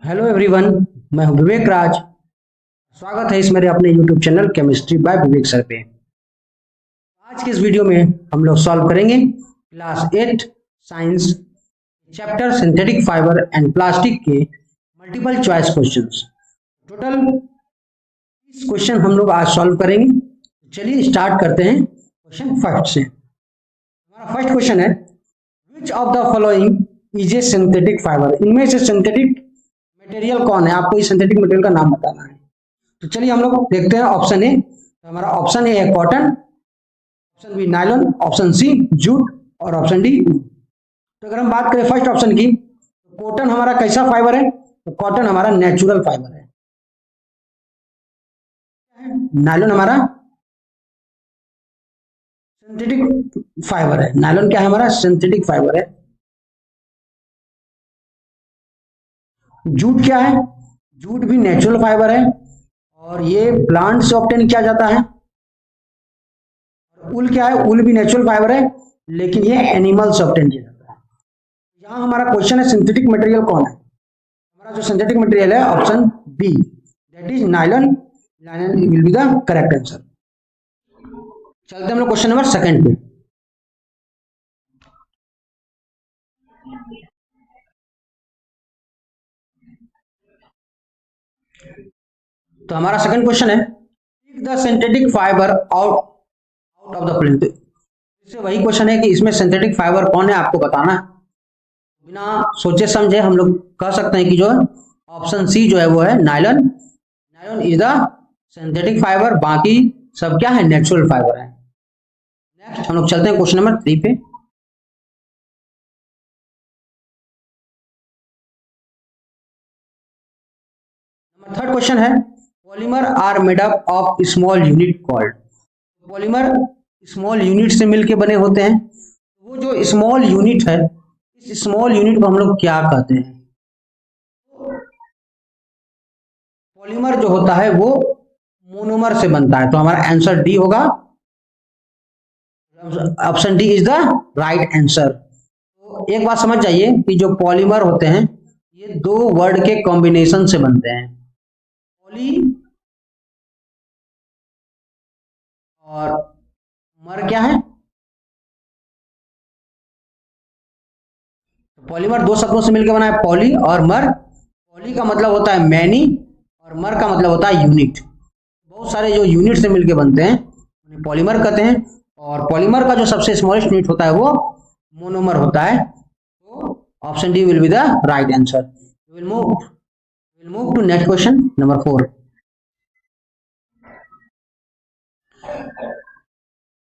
Hello everyone. मैं हूं विवेक राज। स्वागत है इस मेरे अपने यूट्यूब चैनल केमिस्ट्री बाय विवेक सर पे। आज के इस वीडियो में हम लोग सॉल्व करेंगे class 8 science chapter synthetic fibre and plastic के multiple choice questions. Total 30 question हम लोग आज सॉल्व करेंगे। चलिए स्टार्ट करते हैं क्वेश्चन फर्स्ट से। हमारा फर्स्ट क्वेश्चन है, which of the following is a synthetic fibre. इनमें से सिंथेटिक मटेरियल कौन है, आपको इस सिंथेटिक मटेरियल का नाम बताना है। तो चलिए हम लोग देखते हैं ऑप्शन ए। तो हमारा ऑप्शन ए है cotton, option B nylon, option C jute और ऑप्शन डी ऊन। तो अगर हम बात करें फर्स्ट ऑप्शन की, तो कॉटन हमारा कैसा फाइबर है? तो कॉटन हमारा नेचुरल फाइबर है। नायलॉन हमारा सिंथेटिक फाइबर है। नायलॉन क्या है? हमारा सिंथेटिक फाइबर है। जूट क्या है? जूट भी नेचुरल फाइबर है और ये प्लांट से ऑब्टेन किया जाता है। उल क्या है? उल भी नेचुरल फाइबर है लेकिन ये एनिमल से ऑब्टेन किया जाता है। यहाँ हमारा क्वेश्चन है सिंथेटिक मटेरियल कौन है। हमारा जो सिंथेटिक मटेरियल है option B, that is nylon. Nylon will be the correct answer. चलते हम लोग क्वेश्चन नंबर सेकंड पे। तो हमारा सेकंड क्वेश्चन है, pick the synthetic fibre out of the plain. इससे वही क्वेश्चन है कि इसमें सिंथेटिक फाइबर कौन है, आपको बताना है। बिना सोचे समझे हम लोग कह सकते हैं कि जो ऑप्शन सी जो है वो है nylon. Nylon is the synthetic fibre, बाकी सब क्या है? नेचुरल फाइबर है। नेक्स्ट हम लोग चलते हैं क्वेश्चन नंबर 3 पे। थर्ड क्वेश्चन है, polymer are made up of small unit called. Polymer small unit से मिलके बने होते हैं। वो जो स्मॉल यूनिट है, इस स्मॉल यूनिट को हम लोग क्या कहते हैं? पॉलीमर जो होता है वो मोनोमर से बनता है। तो हमारा आंसर डी होगा। Option D is the right answer. तो एक बात समझ जाइए कि जो पॉलीमर होते हैं ये दो वर्ड के कॉम्बिनेशन से बनते हैं, पॉली और मर। क्या है? पॉलीमर दो शब्दों से मिलकर बना है, पॉली और मर। पॉली का मतलब होता है मैनी और मर का मतलब होता है यूनिट। बहुत सारे जो यूनिट से मिलकर बनते हैं उन्हें पॉलीमर कहते हैं। और पॉलीमर का जो सबसे स्मॉलेस्ट यूनिट होता है वो मोनोमर होता है। तो option D will be the right answer. Will move to next question number 4।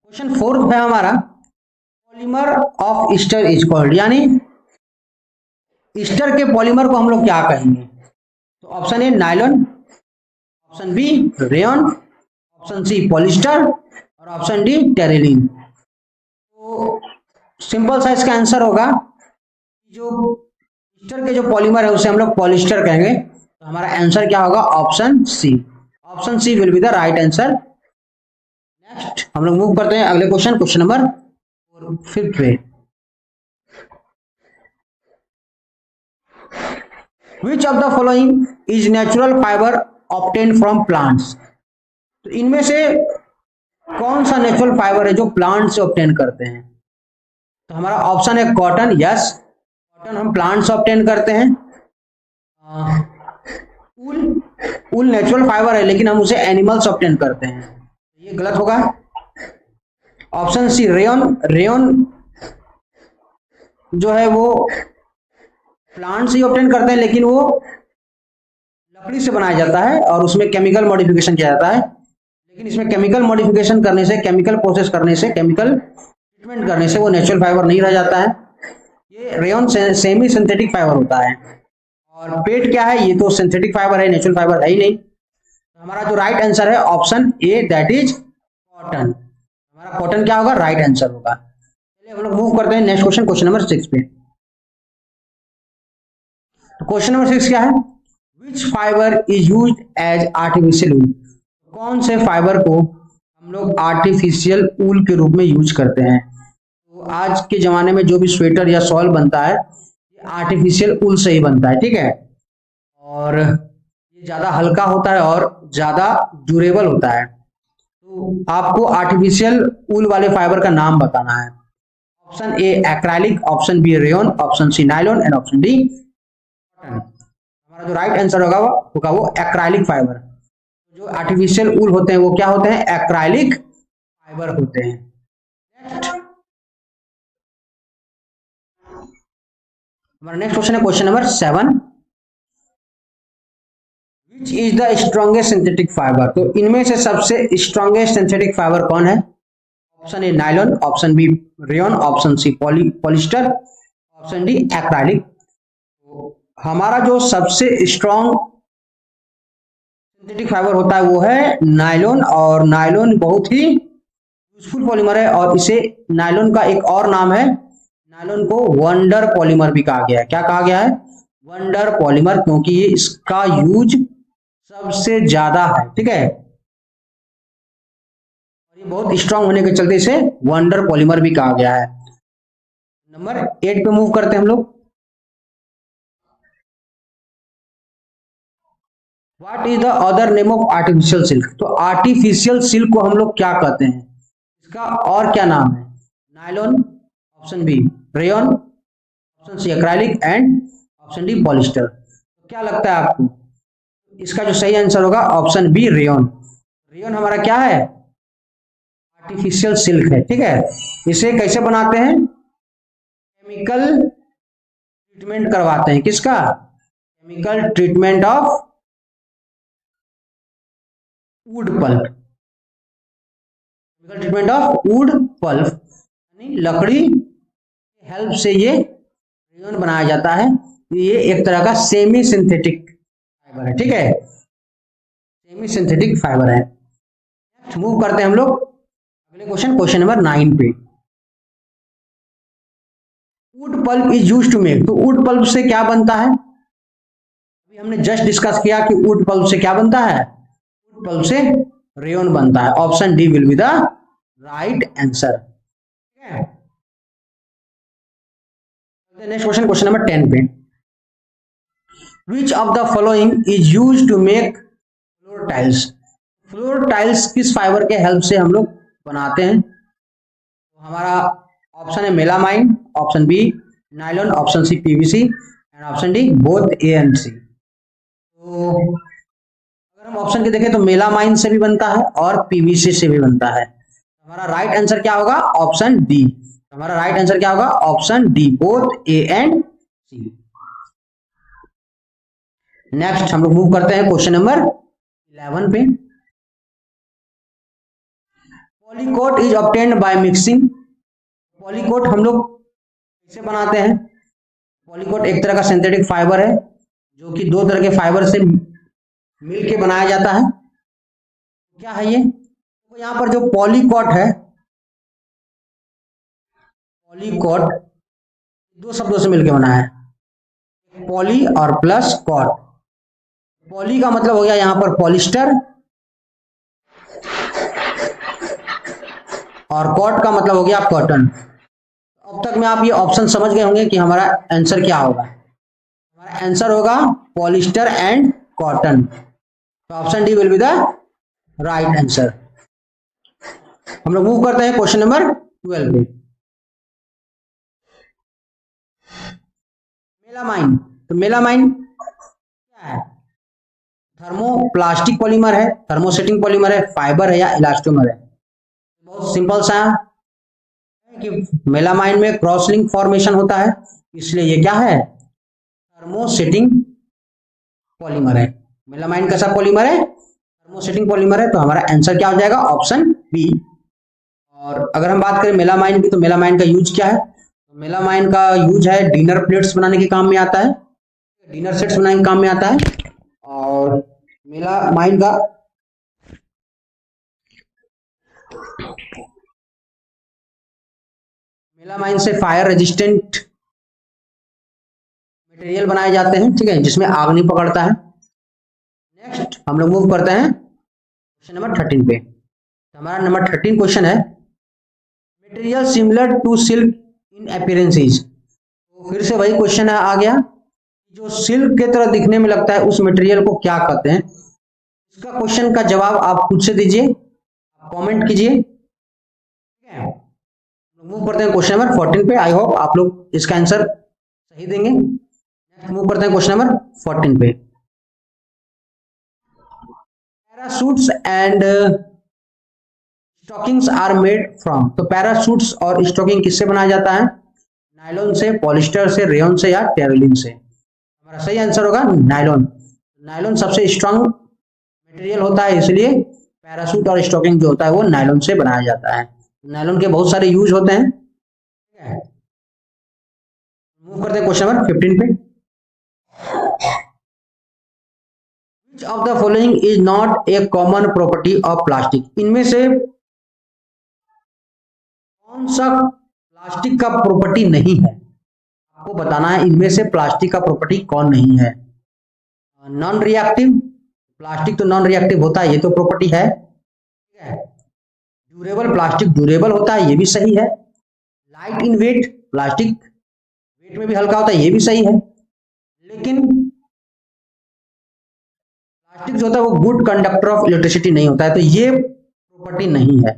Question 4 है हमारा, polymer of ester is called. यानी ईस्टर के पॉलीमर को हम लोग क्या कहेंगे? तो option A nylon, option B rayon, option C polyester और ऑप्शन डी टेरिलीन। तो सिंपल सा इसका आंसर होगा, जो ईस्टर के जो पॉलीमर है उसे हम लोग पॉलिस्टर कहेंगे। तो हमारा आंसर क्या होगा? Option C. Option C will be the right answer. Next हम लोग मूव करते हैं अगले क्वेश्चन, क्वेश्चन नंबर 5 पे। Which of the following is natural fiber obtained from plants? तो इनमें से कौन सा नेचुरल फाइबर है जो प्लांट से ऑब्टेन करते हैं? तो हमारा ऑप्शन है कॉटन। यस, कॉटन हम प्लांट से ऑब्टेन करते हैं। उल नेचुरल फाइबर है लेकिन हम उसे एनिमल से ऑब्टेन करते हैं, ये गलत होगा। ऑप्शन सी रेयन। रेयन जो है वो प्लांट से ऑब्टेन करते हैं लेकिन वो लकड़ी से बनाया जाता है और उसमें केमिकल मॉडिफिकेशन किया जाता है। लेकिन इसमें केमिकल मॉडिफिकेशन करने से, केमिकल प्रोसेस करने से, केमिकल ट्रीटमेंट करने से वो नेचुरल फाइबर नहीं रह जाता है। ये रेयन सेमी सिंथेटिक फाइबर होता है। और पेट क्या है? ये तो सिंथेटिक फाइबर है, नेचुरल फाइबर है ही नहीं। तो हमारा जो राइट आंसर है option A, that is cotton. हमारा कॉटन क्या होगा? राइट आंसर होगा। चलिए हम लोग मूव करते हैं नेक्स्ट क्वेश्चन, क्वेश्चन नंबर 6 पे। क्वेश्चन नंबर 6 क्या है? Which fibre is use as artificial wool. कौन से फाइबर को हम लोग आर्टिफिशियल ऊल के रूप में यूज करते हैं? तो आज के जमाने में जो भी स्वेटर या शॉल बनता है ये आर्टिफिशियल ऊल से ही बनता है, ठीक है। और ये ज़्यादा हल्का होता है और ज़्यादा ड्यूरेबल होता है। तो आपको आर्टिफिशियल ऊल वाले फाइबर का नाम बताना है। Option A acrylic, option B rayon, option C nylon and option D cotton. हमारा जो राइट आंसर होगा वो एक्राइलिक फाइबर। जो आर्टिफिशियल ऊल होते हैं वो क्या होते हैं? एक्राइलिक फाइबर होते हैं। हमारा नेक्स्ट क्वेश्चन है question number 7। Which is the strongest synthetic fibre? तो इनमें से सबसे स्ट्रॉन्गेस्ट सिंथेटिक फाइबर कौन है? Option A nylon, option B rayon, option C polyester, option D acrylic. तो हमारा जो सबसे स्ट्रॉन्ग सिंथेटिक फाइबर होता है वो है नायलॉन, और नायलॉन बहुत ही यूजफुल पॉलीमर है, और इसे नायलॉन का एक और नाम है, नायलॉन को वंडर पॉलीमर भी कहा गया है। क्या कहा गया है? वंडर पॉलीमर, क्योंकि ये इसका यूज सबसे ज्यादा है। ठीक है, और ये बहुत स्ट्रांग होने के चलते इसे वंडर पॉलीमर भी कहा गया है। नंबर 8 पे मूव करते हैं हम लोग। What is the other name of artificial silk? तो आर्टिफिशियल सिल्क को हम लोग क्या कहते हैं? इसका और क्या नाम है? Nylon, option B rayon, option C acrylic and option D polyester. क्या लगता है आपको? इसका जो सही आंसर होगा ऑप्शन बी रेयन। रेयन हमारा क्या है? आर्टिफिशियल सिल्क है। ठीक है, इसे कैसे बनाते हैं? केमिकल ट्रीटमेंट करवाते हैं। किसका? Chemical treatment of wood pulp. Chemical treatment of wood pulp यानी लकड़ी की हेल्प से ये रेयन बनाया जाता है। ये एक तरह का सेमी सिंथेटिक फाइबर है। ठीक है, सेमी सिंथेटिक फाइबर है। नेक्स्ट मूव करते हैं हम लोग अगले क्वेश्चन नंबर 9 पे। Wood pulp is used to make. तो वुड पल्प से क्या बनता है? अभी हमने जस्ट डिस्कस किया कि वुड पल्प से क्या बनता है? वुड पल्प से रेयन बनता है। Option D will be the right answer. ठीक है, नेक्स्ट क्वेश्चन नंबर 10 पे। Which of the following is used to make floor tiles? Floor tiles किस फाइबर के हेल्प से हम लोग बनाते हैं? तो हमारा ऑप्शन है melamine, option B nylon, option C PVC and option D both A and C. तो अगर हम ऑप्शन के देखें तो मेलामाइन से भी बनता है और पीवीसी से भी बनता है। हमारा राइट आंसर क्या होगा? Option D. हमारा राइट आंसर क्या होगा? Option D both A and C. Next हम लोग मूव करते हैं क्वेश्चन नंबर 11 पे। Polycot is obtained by mixing. Polycot हम लोग कैसे बनाते हैं? पॉलीकोट एक तरह का सिंथेटिक फाइबर है जो कि दो तरह के फाइबर से मिलके बनाया जाता है। क्या है ये? तो यहाँ पर जो पॉलीकोट है, पॉलीकोट दो शब्दों से मिलके बना है, पॉली और प्लस कॉट। पॉली का मतलब हो गया यहाँ पर पॉलिस्टर, और कॉट का मतलब हो गया कॉटन। अब तक में आप ये ऑप्शन समझ गए होंगे कि हमारा आंसर क्या होगा। हमारा आंसर होगा पॉलिस्टर एंड कॉटन। तो option D will be the right answer. हम लोग मूव करते हैं क्वेश्चन नंबर 12 पे। मेलामाइन। तो मेलामाइन क्या है? थर्मोप्लास्टिक पॉलीमर है, थर्मोसेटिंग पॉलीमर है, फाइबर है या इलास्टोमर है? बहुत सिंपल सा है कि मेलामाइन में क्रॉस लिंक फॉर्मेशन होता है, इसलिए ये क्या है? थर्मोसेटिंग पॉलीमर है। मेलामाइन कैसा पॉलीमर है? थर्मोसेटिंग पॉलीमर है। तो हमारा आंसर क्या हो जाएगा? Option B. और अगर हम बात करें मेलामाइन की, तो मेलामाइन का यूज क्या है? तो मेलामाइन का यूज है डिनर प्लेट्स बनाने के काम में आता है, डिनर सेट्स बनाने के काम में आता है। और मेलामाइन का मेलामाइन से फायर रेजिस्टेंट मटेरियल बनाए जाते हैं। ठीक है, जिसमें आग नहीं पकड़ता है। नेक्स्ट हम लोग मूव करते हैं क्वेश्चन नंबर 13 पे। हमारा नंबर 13 क्वेश्चन है material similar to silk in appearance is. तो फिर से वही क्वेश्चन आ गया जो सिल्क के तरह दिखने में लगता है उस मटेरियल को क्या कहते हैं? इसका क्वेश्चन का जवाब आप खुद से दीजिए, कमेंट कीजिए। ठीक है, मूव करते हैं क्वेश्चन नंबर 14 पे। आई होप आप लोग इसका आंसर सही देंगे। नेक्स्ट मूव करते हैं क्वेश्चन नंबर 14 पे। Parachutes and stockings are made from. तो पैराशूट्स और स्टॉकिंग किससे बनाया जाता है? नायलॉन से, पॉलिस्टर से, रेयन से या टेरिलिन से? हमारा सही आंसर होगा नायलॉन। नायलॉन सबसे स्ट्रांग मटेरियल होता है, इसलिए पैराशूट और स्टॉकिंग जो होता है वो नायलॉन से बनाया जाता है। नायलॉन के बहुत सारे यूज होते हैं। मूव करते हैं क्वेश्चन नंबर 15 पे। Which of the following is not a common property of plastic? इनमें से कौन सा प्लास्टिक का प्रॉपर्टी नहीं है? आपको बताना है इनमें से प्लास्टिक का प्रॉपर्टी कौन नहीं है। नॉन रिएक्टिव, प्लास्टिक तो नॉन रिएक्टिव होता है, ये तो प्रॉपर्टी है। ड्यूरेबल, प्लास्टिक ड्यूरेबल होता है, ये भी सही है। Light in weight, plastic weight में भी हल्का होता है, ये भी सही है। लेकिन प्लास्टिक जो होता है वो गुड कंडक्टर ऑफ इलेक्ट्रिसिटी नहीं होता है, तो ये प्रॉपर्टी नहीं है।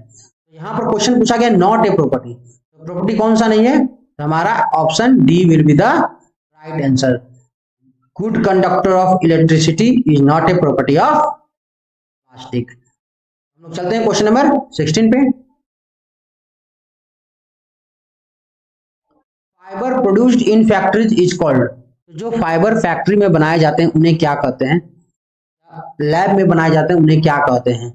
यहाँ पर क्वेश्चन पूछा गया नॉट ए प्रॉपर्टी, तो प्रॉपर्टी कौन सा नहीं है? तो हमारा option D will be the right answer. Good conductor of electricity is not a property of plastic. हम लोग चलते हैं क्वेश्चन नंबर 16 पे। Fibre produced in factories is called. जो फाइबर फैक्ट्री में बनाए जाते हैं उन्हें क्या कहते हैं? लैब में बनाए जाते हैं उन्हें क्या कहते हैं?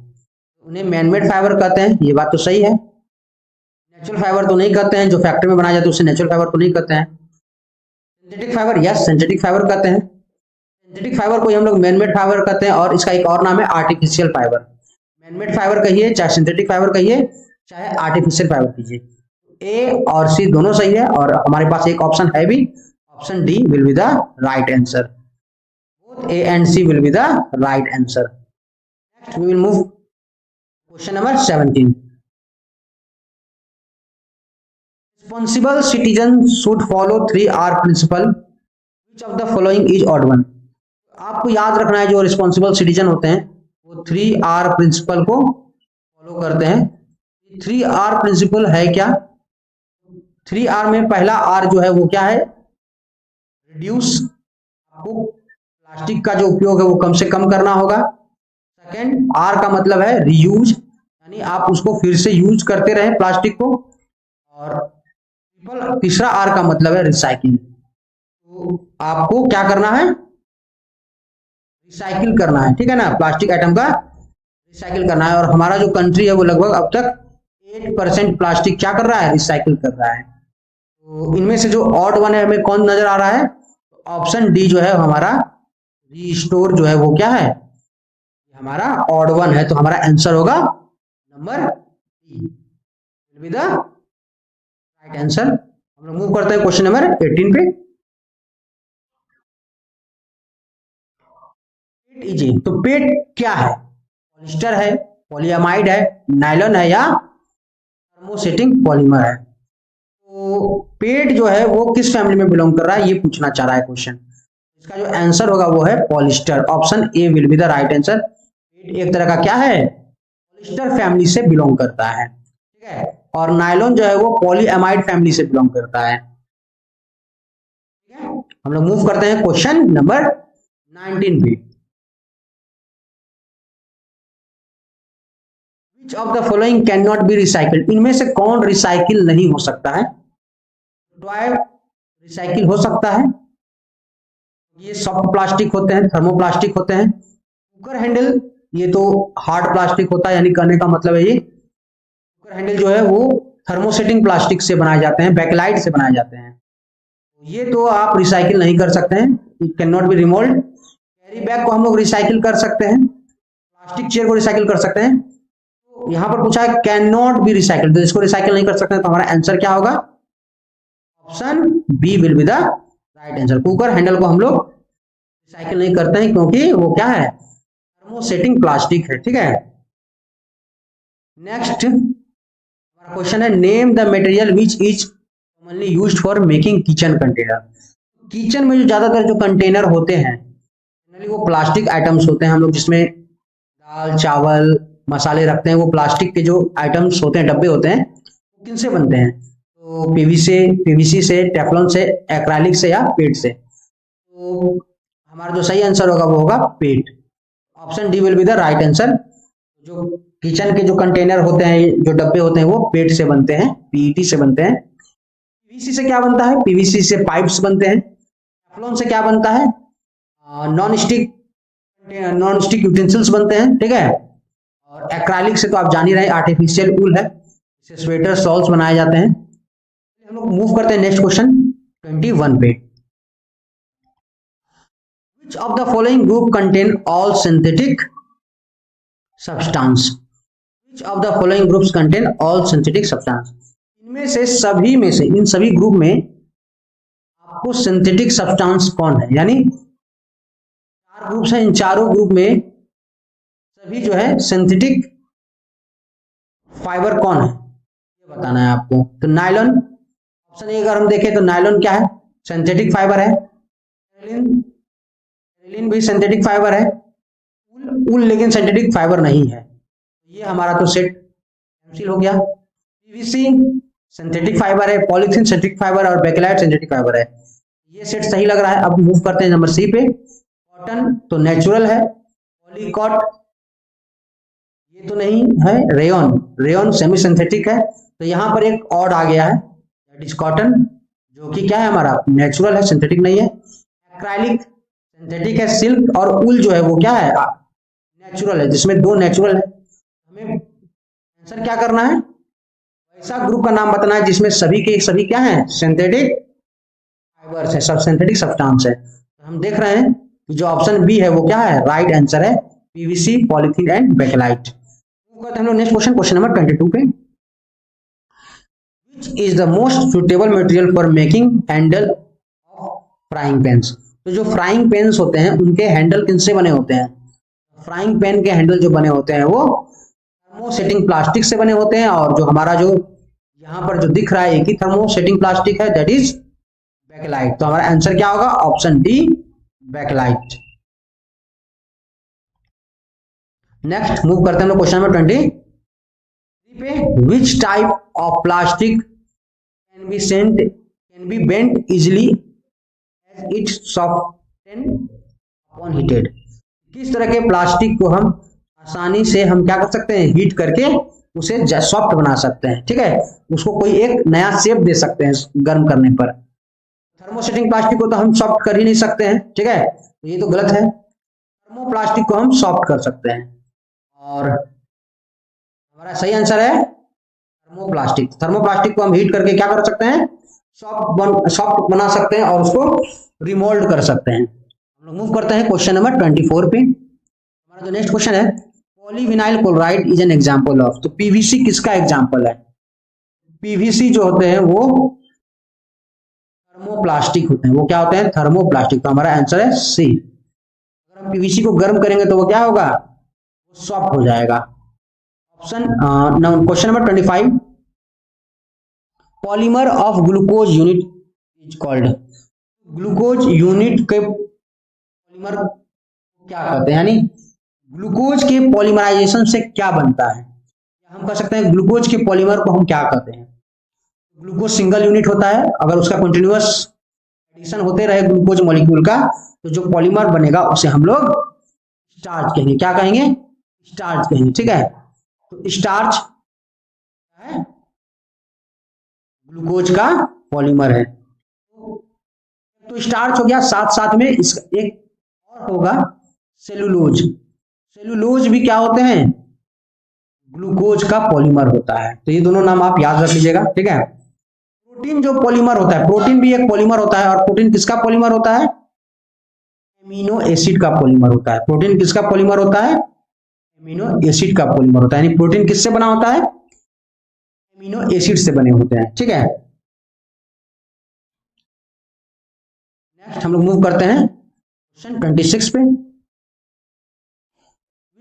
उन्हें मैनमेड फाइबर कहते हैं, ये बात तो सही है। नेचुरल फाइबर तो नहीं कहते हैं, जो फैक्ट्री में बनाया जाता है उसे नेचुरल फाइबर तो नहीं कहते हैं। Synthetic fibre, yes synthetic fibre कहते हैं। सिंथेटिक फाइबर को हम लोग मैनमेड फाइबर कहते हैं, और इसका एक और नाम है आर्टिफिशियल फाइबर। मैनमेड फाइबर कहिए, चाहे सिंथेटिक फाइबर कहिए, चाहे आर्टिफिशियल फाइबर कीजिए, ए और सी दोनों सही है, और हमारे पास एक ऑप्शन है भी, option D will be the right answer. Both A and C will be the right answer. Next we will move question number 17। Responsible citizen should follow 3R principle. Which of the following is odd one. आपको याद रखना है जो responsible citizen होते हैं वो 3R principal को follow करते हैं। 3R प्रिंसिपल है क्या? 3R में पहला R जो है वो क्या है? रिड्यूस, आपको प्लास्टिक का जो उपयोग है वो कम से कम करना होगा। सेकेंड R का मतलब है रीयूज, यानी आप उसको फिर से यूज करते रहे प्लास्टिक को। और तीसरा R का मतलब है रिसाइकिल। तो आपको क्या करना है? रिसाइकिल करना है, ठीक है ना, प्लास्टिक आइटम का रिसाइकिल करना है। और हमारा जो कंट्री है वो लगभग अब तक 8% प्लास्टिक क्या कर रहा है? रिसाइकिल कर रहा है। तो इनमें से जो ऑड वन है हमें कौन नजर आ रहा है? ऑप्शन डी जो है हमारा रीस्टोर जो है वो क्या है? हमारा ऑड वन है, तो हमारा आंसर होगा number D the right answer. हम लोग मूव करते हैं क्वेश्चन नंबर 18 पे। तो पेट क्या है? पॉलिस्टर है, पॉलीअमाइड है, नायलॉन है, या थर्मोसेटिंग पॉलीमर है? तो पेट जो है वो किस फैमिली में बिलोंग कर रहा है, ये पूछना चाह रहा है क्वेश्चन। इसका जो आंसर होगा वो है polyester. Option A will be the right answer. PET एक तरह का क्या है? पॉलिस्टर फैमिली से बिलोंग करता है, ठीक है। और नायलॉन जो है वो पॉलीअमाइड फैमिली से बिलोंग करता है, ठीक है। हम लोग मूव करते हैं क्वेश्चन नंबर 19 पे। Which of the following cannot be recycled? इनमें से कौन रिसाइकिल नहीं हो सकता है? टॉय रिसाइकिल हो सकता है, ये सॉफ्ट प्लास्टिक होते हैं, थर्मोप्लास्टिक होते हैं। कुकर हैंडल ये तो हार्ड प्लास्टिक होता है, यानी कहने का मतलब है ये कुकर हैंडल जो है वो थर्मोसेटिंग प्लास्टिक से बनाए जाते हैं, बैकलाइट से बनाए जाते हैं। ये तो आप रिसाइकिल नहीं कर सकते हैं, it can not be remould. Carry bag को हम लोग रिसाइकिल कर सकते हैं, प्लास्टिक चेयर को रिसाइकिल कर सकते हैं। तो यहाँ पर पूछा है कैन नॉट बी रिसाइकिल, तो इसको रिसाइकिल नहीं कर सकते हैं, तो हमारा आंसर क्या होगा? Option B will be the right answer. Cooker handle को हम लोग रिसाइकिल नहीं करते हैं क्योंकि वो क्या है? थर्मोसेटिंग प्लास्टिक है, ठीक है। नेक्स्ट हमारा क्वेश्चन है name the material which is commonly used for making kitchen container. Kitchen में जो ज्यादातर जो कंटेनर होते हैं जनरली वो प्लास्टिक आइटम्स होते हैं, हम लोग जिसमें दाल चावल मसाले रखते हैं, वो प्लास्टिक के जो आइटम्स होते हैं, डब्बे होते हैं, वो किन से बनते हैं? तो पीवीसी से, टेफलॉन से, एक्राइलिक से या पेट से। तो हमारा जो सही आंसर होगा वो होगा PET. Option D will be the right answer. जो किचन के जो कंटेनर होते हैं, जो डब्बे होते हैं, वो पेट से बनते हैं, पीईटी से बनते हैं। पीवीसी से क्या बनता है? पीवीसी से पाइप्स बनते हैं। टेफलॉन से क्या बनता है? नॉन स्टिक यूटेंसिल्स बनते हैं, ठीक है। और एक्राइलिक से तो आप जान ही रहे, आर्टिफिशियल ऊल है, इससे स्वेटर शॉल्स बनाए जाते हैं। हम लोग मूव करते हैं नेक्स्ट क्वेश्चन 21 पे। Which of the following group contain all synthetic substance? Which of the following groups contain all synthetic substance? इनमें से सभी में से, इन सभी ग्रुप में आपको सिंथेटिक सब्सटेंस कौन है? यानी चार ग्रुप्स हैं, इन चारों ग्रुप में सभी जो है सिंथेटिक फाइबर कौन है, ये बताना है आपको। तो नायलॉन, ऑप्शन ए अगर हम देखें तो नायलॉन क्या है? सिंथेटिक फाइबर है। टेरिलिन भी सिंथेटिक फाइबर है। ऊल लेकिन सिंथेटिक फाइबर नहीं है। ये हमारा तो सेट कैंसिल हो गया। पीवीसी सिंथेटिक फाइबर है, पॉलीथीन सिंथेटिक फाइबर और बेकेलाइट सिंथेटिक फाइबर है। ये सेट सही लग रहा है। अब मूव करते हैं नंबर सी पे। कॉटन तो नेचुरल है। पॉलीकॉट ये तो नहीं है। रेयन सेमी सिंथेटिक है। तो यहाँ पर एक ऑड आ गया है, दैट इज कॉटन, जो कि क्या है हमारा नेचुरल है, सिंथेटिक नहीं है। एक्राइलिक सिंथेटिक है। सिल्क और ऊल जो है वो क्या है? नेचुरल है, जिसमें दो नेचुरल है। हमें आंसर क्या करना है? ऐसा ग्रुप का नाम बताना है जिसमें सभी के सभी क्या है? सिंथेटिक फाइबर्स है, सब सिंथेटिक सब्सटेंस है। तो हम देख रहे हैं कि जो ऑप्शन बी है वो क्या है? राइट आंसर है, पीवीसी, पॉलीथीन एंड बेकेलाइट। हम लोग नेक्स्ट क्वेश्चन नंबर 22 पे। Which is the most suitable material for making handle of frying pans? तो जो फ्राइंग पेन्स होते हैं उनके हैंडल किनसे बने होते हैं? फ्राइंग पैन के हैंडल जो बने होते हैं वो थर्मोसेटिंग प्लास्टिक से बने होते हैं। और जो हमारा जो यहाँ पर जो दिख रहा है एक ही थर्मोसेटिंग प्लास्टिक है, दैट इज बैकलाइट। तो हमारा आंसर क्या होगा? Option D, bakelite. Next move करते हैं हम लोग क्वेश्चन नंबर 23 पे। Which type of plastic can be bent easily as it soften upon heated? किस तरह के प्लास्टिक को हम आसानी से हम क्या कर सकते हैं? हीट करके उसे सॉफ्ट बना सकते हैं, ठीक है। उसको कोई एक नया शेप दे सकते हैं गर्म करने पर। थर्मोसेटिंग प्लास्टिक को तो हम सॉफ्ट कर ही नहीं सकते हैं, ठीक है, तो ये तो गलत है। थर्मोप्लास्टिक को हम सॉफ्ट कर सकते हैं और हमारा सही आंसर है थर्मोप्लास्टिक। थर्मोप्लास्टिक को हम हीट करके क्या कर सकते हैं? सॉफ्ट बना सकते हैं और उसको रिमोल्ड कर सकते हैं। हम लोग मूव करते हैं क्वेश्चन नंबर 24 पे। हमारा जो नेक्स्ट क्वेश्चन है, polyvinyl chloride is an example of. तो पीवीसी किसका एग्जांपल है? पीवीसी जो होते हैं वो थर्मोप्लास्टिक होते हैं। वो क्या होते हैं? थर्मोप्लास्टिक। तो हमारा आंसर है सी। अगर हम पीवीसी को गर्म करेंगे तो वो क्या होगा? वो सॉफ्ट हो जाएगा। Option question number 25, polymer of glucose unit is called. Glucose unit के पॉलीमर क्या कहते हैं? यानी ग्लूकोज के पॉलीमराइजेशन से क्या बनता है? हम कह सकते हैं ग्लूकोज के पॉलीमर को हम क्या कहते हैं? ग्लूकोज सिंगल यूनिट होता है। अगर उसका कंटिन्यूअस एडिशन होते रहे ग्लूकोज मॉलिक्यूल का, तो जो पॉलीमर बनेगा उसे हम लोग स्टार्च कहेंगे। क्या कहेंगे? स्टार्च कहेंगे, ठीक है। तो स्टार्च है ग्लूकोज का पॉलीमर है। तो स्टार्च हो गया, साथ साथ में इसका एक और होगा सेलुलोज। सेलुलोज भी क्या होते हैं? ग्लूकोज का पॉलीमर होता है। तो ये दोनों नाम आप याद रख लीजिएगा, ठीक है। प्रोटीन जो पॉलीमर होता है, प्रोटीन भी एक पॉलीमर होता है। और प्रोटीन किसका पॉलीमर होता है? एमिनो एसिड का पॉलीमर होता है। प्रोटीन किसका पॉलीमर होता है? एमिनो एसिड का पॉलीमर होता है। यानी प्रोटीन किससे बना होता है? एमिनो एसिड से बने होते हैं, ठीक है। नेक्स्ट हम लोग मूव करते हैं क्वेश्चन 26 पे।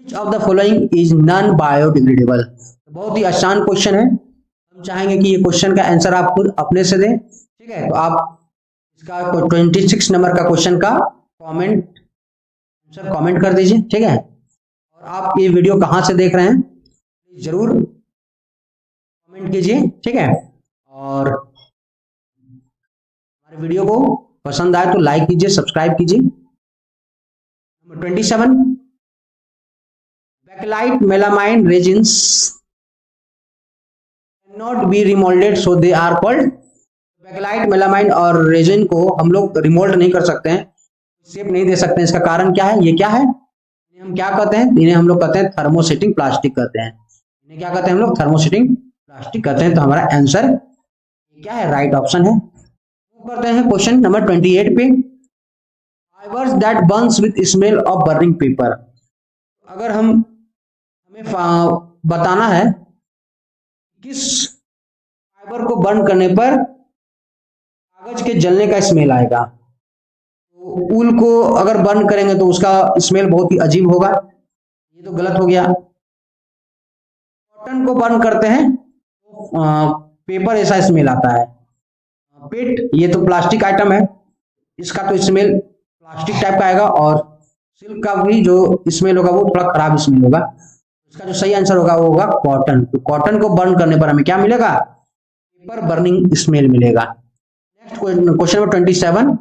Which of the following is non biodegradable? बहुत ही आसान क्वेश्चन है। हम चाहेंगे कि ये क्वेश्चन का आंसर आप खुद अपने से दें, ठीक है। तो आप इसका 26 नंबर का क्वेश्चन का आंसर कमेंट कर दीजिए, ठीक है। और आप ये वीडियो कहाँ से देख रहे हैं जरूर कमेंट कीजिए, ठीक है। और हमारे वीडियो को पसंद आए तो लाइक कीजिए, सब्सक्राइब कीजिए। Number 27, bakelite melamine resins not be remolded so they are called. Bakelite melamine और रेजिन को हम लोग रिमोल्ड नहीं कर सकते हैं, शेप नहीं दे सकते हैं। इसका कारण क्या है? ये क्या है? हम क्या कहते हैं? इन्हें हम लोग कहते हैं थर्मोसेटिंग प्लास्टिक कहते हैं। इन्हें क्या कहते हैं हम लोग? थर्मोसेटिंग प्लास्टिक कहते हैं। तो हमारा आंसर क्या है? राइट ऑप्शन है। करते हैं क्वेश्चन नंबर 28 पे, fibres that Burns with smell of burning paper. अगर हमें बताना है किस फाइबर को बर्न करने पर कागज के जलने का स्मेल आएगा, तो ऊल को अगर बर्न करेंगे तो उसका स्मेल बहुत ही अजीब होगा, ये तो गलत हो गया। कॉटन को बर्न करते हैं तो पेपर ऐसा स्मेल आता है। पेट, ये तो प्लास्टिक आइटम है, इसका तो स्मेल प्लास्टिक टाइप का आएगा। और सिल्क का भी जो स्मेल होगा वो थोड़ा खराब स्मेल होगा। इसका जो सही आंसर होगा वो होगा कॉटन। तो कॉटन को बर्न करने पर हमें क्या मिलेगा? पेपर बर्निंग स्मेल मिलेगा। Next question number 27,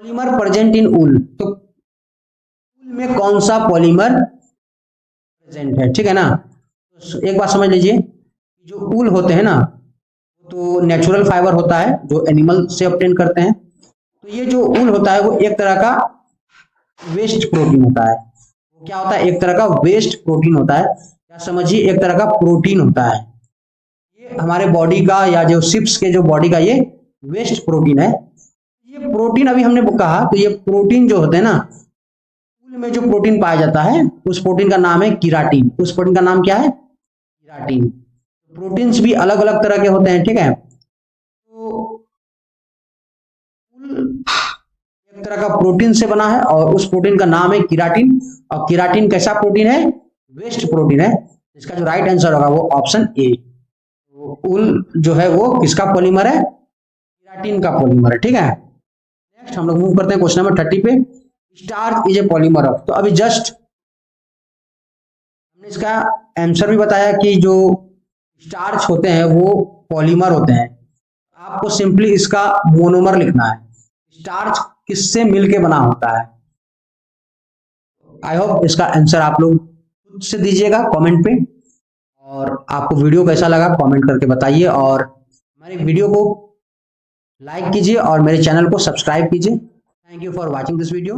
polymer present in wool. तो ऊल में कौन सा पॉलीमर प्रेजेंट है, ठीक है ना। तो एक बात समझ लीजिए, जो ऊल होते हैं ना तो नेचुरल फाइबर होता है जो एनिमल से ऑब्टेन करते हैं। तो ये जो ऊल होता है वो एक तरह का वेस्ट प्रोटीन होता है। वो क्या होता है? एक तरह का वेस्ट प्रोटीन होता है, या समझिए एक तरह का प्रोटीन होता है। ये हमारे बॉडी का या जो शिप्स के जो बॉडी का ये वेस्ट प्रोटीन है। ये प्रोटीन अभी हमने कहा, तो ये प्रोटीन जो होते हैं ना, ऊल में जो प्रोटीन पाया जाता है उस प्रोटीन का नाम है कीराटिन। उस प्रोटीन का नाम क्या है? कीराटिन। प्रोटीन्स भी अलग अलग तरह के होते हैं, ठीक है। तो एक तरह का प्रोटीन से बना है और उस प्रोटीन का नाम है कीराटिन। और कीराटिन कैसा प्रोटीन है? वेस्ट प्रोटीन है। इसका जो राइट आंसर होगा वो ऑप्शन ए। तो ऊल जो है वो किसका पॉलीमर है? कीराटिन का पॉलीमर है, ठीक है। नेक्स्ट हम लोग मूव करते हैं क्वेश्चन नंबर 30 पे, starch is a polymer of. तो अभी जस्ट हमने इसका आंसर भी बताया कि जो स्टार्च होते हैं वो पॉलीमर होते हैं। आपको सिंपली इसका मोनोमर लिखना है। स्टार्च किससे मिलके बना होता है? आई होप इसका आंसर आप लोग खुद से दीजिएगा कमेंट पे। और आपको वीडियो कैसा लगा कमेंट करके बताइए। और हमारे वीडियो को लाइक कीजिए और मेरे चैनल को सब्सक्राइब कीजिए। Thank you for watching this video.